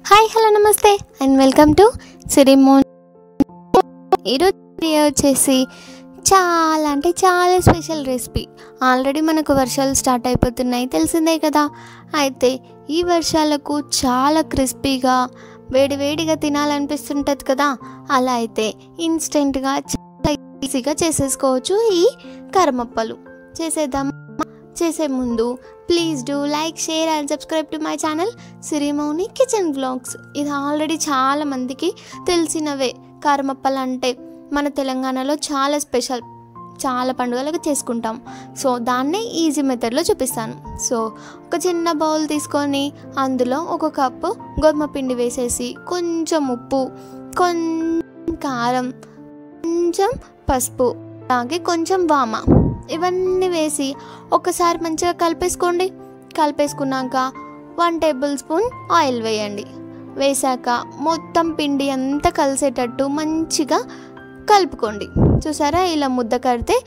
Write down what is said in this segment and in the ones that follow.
Hi hello నమస్తే and welcome to సిరిమోన్. ఈరోజు video వచ్చేసి చాలా అంటే చాలా స్పెషల్ రెసిపీ. ఆల్రెడీ మనకు వర్షాలు స్టార్ట్ అయిపోతున్నాయి, తెలిసిందే కదా. అయితే ఈ వర్షాలకు చాలా క్రిస్పీగా వేడివేడిగా తినాలనిపిస్తుంటుంది కదా. అలా అయితే ఇన్స్టెంట్గా చాలా ఈజీగా చేసేసుకోవచ్చు ఈ కరమప్పలు. చేసేద్దాం. చేసే ముందు please do like, share and subscribe to my channel Sirimouni kitchen vlogs. ఇది ఆల్రెడీ చాలా మందికి తెలిసినవే. కారమప్పలు అంటే మన తెలంగాణలో చాలా స్పెషల్, చాలా పండుగలకు చేసుకుంటాం. సో దాన్నే ఈజీ మెథడ్లో చూపిస్తాను. సో ఒక చిన్న బౌల్ తీసుకొని అందులో 1 కప్పు గోధుమ పిండి వేసేసి కొంచెం ఉప్పు, కొంచెం కారం, కొంచెం పసుపు, అలాగే కొంచెం వామ ఇవన్నీ వేసి ఒకసారి మంచిగా కలిపేసుకోండి. కలిపేసుకున్నాక 1 టేబుల్ స్పూన్ ఆయిల్ వేయండి. వేసాక మొత్తం పిండి అంతా కలిసేటట్టు మంచిగా కలుపుకోండి. చూసారా, ఇలా ముద్ద కడితే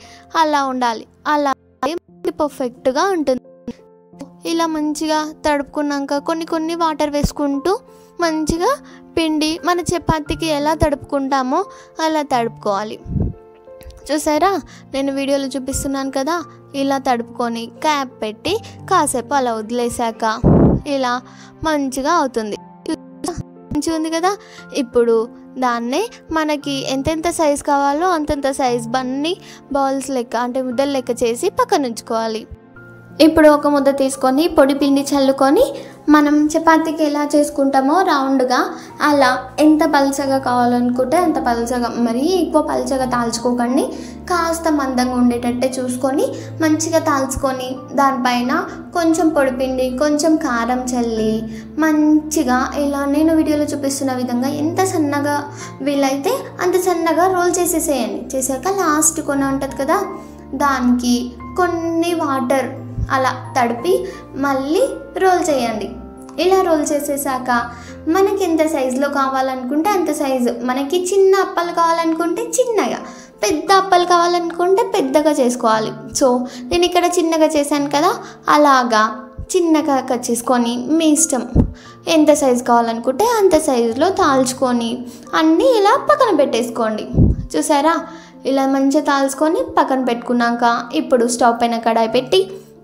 అలా ఉండాలి. అలా పర్ఫెక్ట్గా ఉంటుంది. ఇలా మంచిగా తడుపుకున్నాక కొన్ని వాటర్ వేసుకుంటూ మంచిగా పిండి మన చపాతీకి ఎలా తడుపుకుంటామో అలా తడుపుకోవాలి. చూసారా, నేను వీడియోలో చూపిస్తున్నాను కదా. ఇలా తడుపుకొని క్యాప్ పెట్టి కాసేపు అలా వదిలేసాక ఇలా మంచిగా అవుతుంది. మంచిగా ఉంది కదా. ఇప్పుడు దాన్నే మనకి ఎంతెంత సైజు కావాలో అంతంత సైజు బన్నీ బౌల్స్ లెక్క అంటే ముద్దలు లెక్క చేసి పక్కన ఉంచుకోవాలి. ఇప్పుడు ఒక ముద్ద తీసుకొని పొడి పిండి చల్లుకొని మనం చపాతీకి ఎలా చేసుకుంటామో రౌండ్గా అలా ఎంత పల్చగా కావాలనుకుంటే అంత పల్చగా, మరీ ఎక్కువ పల్చగా తాల్చుకోకండి. కాస్త మందంగా ఉండేటట్టే చూసుకొని మంచిగా తాల్చుకొని దానిపైన కొంచెం పొడిపిండి, కొంచెం కారం చల్లి మంచిగా ఇలా నేను వీడియోలో చూపిస్తున్న విధంగా ఎంత సన్నగా వీలైతే అంత సన్నగా రోల్ చేసేసేయండి. చేసాక లాస్ట్ కొన ఉంటుంది కదా, దానికి కొన్ని వాటర్ అలా తడిపి మళ్ళీ రోల్ చేయండి. ఇలా రోల్ చేసేసాక మనకి ఎంత సైజులో కావాలనుకుంటే అంత సైజు, మనకి చిన్న అప్పలు కావాలనుకుంటే చిన్నగా, పెద్ద అప్పలు కావాలనుకుంటే పెద్దగా చేసుకోవాలి. సో నేను ఇక్కడ చిన్నగా చేశాను కదా, అలాగా చిన్నగా కట్ చేసుకొని మీ ఇష్టం ఎంత సైజు కావాలనుకుంటే అంత సైజులో తాల్చుకొని అన్నీ ఇలా పక్కన పెట్టేసుకోండి. చూసారా, ఇలా మంచిగా తాల్చుకొని పక్కన పెట్టుకున్నాక ఇప్పుడు స్టవ్ పైన కడాయి పెట్టి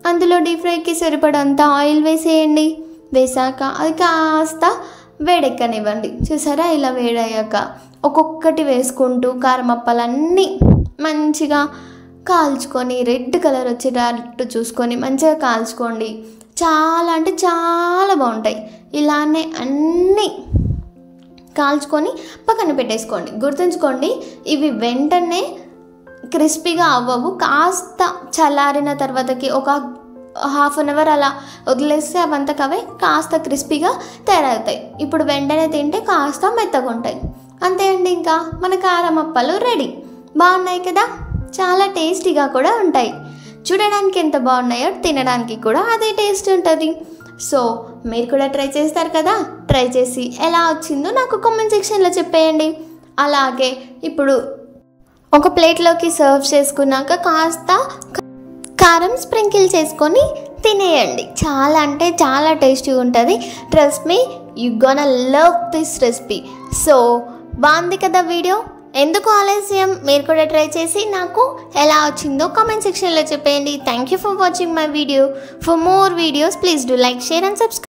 అందులో డీప్ ఫ్రైకి సరిపడంత ఆయిల్ వేసేయండి. వేసాక అది కాస్త వేడెక్కనివ్వండి. చూసారా, ఇలా వేడయ్యాక ఒక్కొక్కటి వేసుకుంటూ కారమప్పలన్నీ మంచిగా కాల్చుకొని రెడ్ కలర్ వచ్చేటట్టు చూసుకొని మంచిగా కాల్చుకోండి. చాలా అంటే చాలా బాగుంటాయి. ఇలానే అన్నీ కాల్చుకొని పక్కన పెట్టేసుకోండి. గుర్తుంచుకోండి, ఇవి వెంటనే క్రిస్పీగా అవ్వవు. కాస్త చల్లారిన తర్వాతకి ఒక ½ అన్ అవర్ అలా వదిలేస్తే అవంతకవే కాస్త క్రిస్పీగా తయారవుతాయి. ఇప్పుడు వెంటనే తింటే కాస్త మెత్తగా ఉంటాయి. అంతే అండి, ఇంకా మన కారమప్పలు రెడీ. బాగున్నాయి కదా, చాలా టేస్టీగా కూడా ఉంటాయి. చూడడానికి ఎంత బాగున్నాయో తినడానికి కూడా అదే టేస్ట్ ఉంటుంది. సో మీరు కూడా ట్రై చేస్తారు కదా. ట్రై చేసి ఎలా వచ్చిందో నాకు కామెంట్ సెక్షన్లో చెప్పేయండి. అలాగే ఇప్పుడు ఒక ప్లేట్లోకి సర్వ్ చేసుకున్నాక కాస్త కారం స్ప్రింకిల్ చేసుకొని తినేయండి. చాలా అంటే చాలా టేస్టీగా ఉంటుంది. Trust me, you gonna love this recipe. So బాగుంది కదా వీడియో. ఎందుకు ఆలస్యం, మీరు కూడా ట్రై చేసి నాకు ఎలా వచ్చిందో కామెంట్ సెక్షన్లో చెప్పేయండి. Thank you for watching my video. For more videos please do like, share and subscribe.